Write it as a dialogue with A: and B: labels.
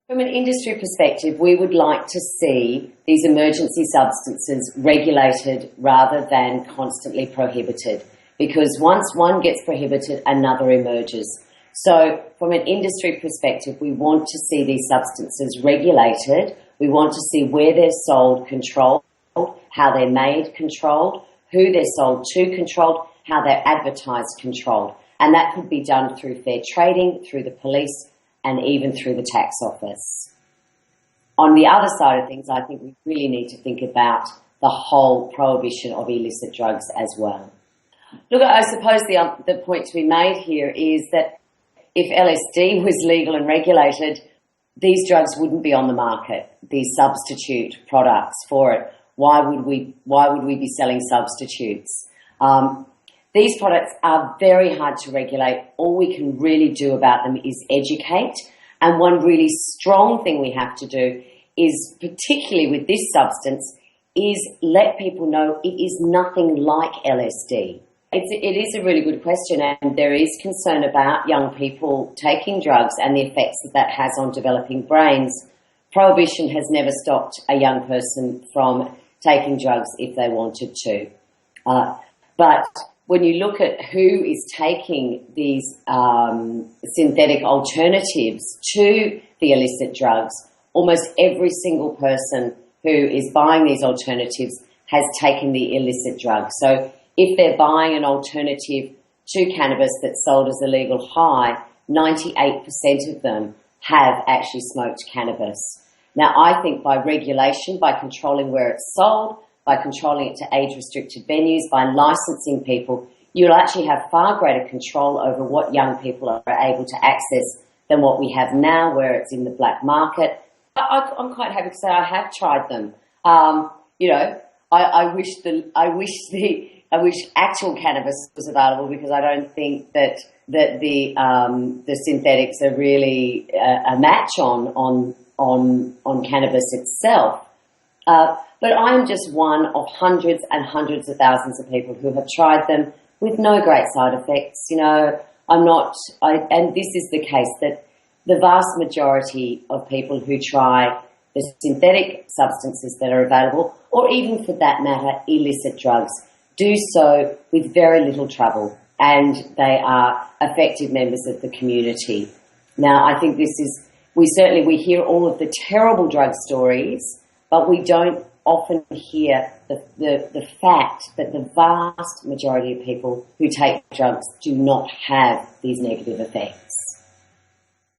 A: From an industry perspective, we would like to see these emergency substances regulated rather than constantly prohibited, because once one gets prohibited, another emerges. So from an industry perspective, we want to see these substances regulated. We want to see where they're sold controlled, how they're made controlled, who they're sold to controlled, how they're advertised controlled. And that could be done through fair trading, through the police, and even through the tax office. On the other side of things, I think we really need to think about the whole prohibition of illicit drugs as well. Look, I suppose the point to be made here is that if LSD was legal and regulated, these drugs wouldn't be on the market, these substitute products for it. Why would we be selling substitutes? These products are very hard to regulate. All we can really do about them is educate. And one really strong thing we have to do is, particularly with this substance, is let people know it is nothing like LSD. It is a really good question, and there is concern about young people taking drugs and the effects that has on developing brains. Prohibition has never stopped a young person from taking drugs if they wanted to. But when you look at who is taking these synthetic alternatives to the illicit drugs, almost every single person who is buying these alternatives has taken the illicit drug. So if they're buying an alternative to cannabis that's sold as a legal high, 98% of them have actually smoked cannabis. Now, I think by regulation, by controlling where it's sold, by controlling it to age-restricted venues, by licensing people, you'll actually have far greater control over what young people are able to access than what we have now, where it's in the black market. I'm quite happy to say I have tried them. I wish actual cannabis was available, because I don't think that the synthetics are really a match on cannabis itself. But I'm just one of hundreds and hundreds of thousands of people who have tried them with no great side effects. And this is the case, that the vast majority of people who try the synthetic substances that are available, or even for that matter, illicit drugs, do so with very little trouble, and they are effective members of the community. Now, I think we hear all of the terrible drug stories, but we don't often hear the fact that the vast majority of people who take drugs do not have these negative effects.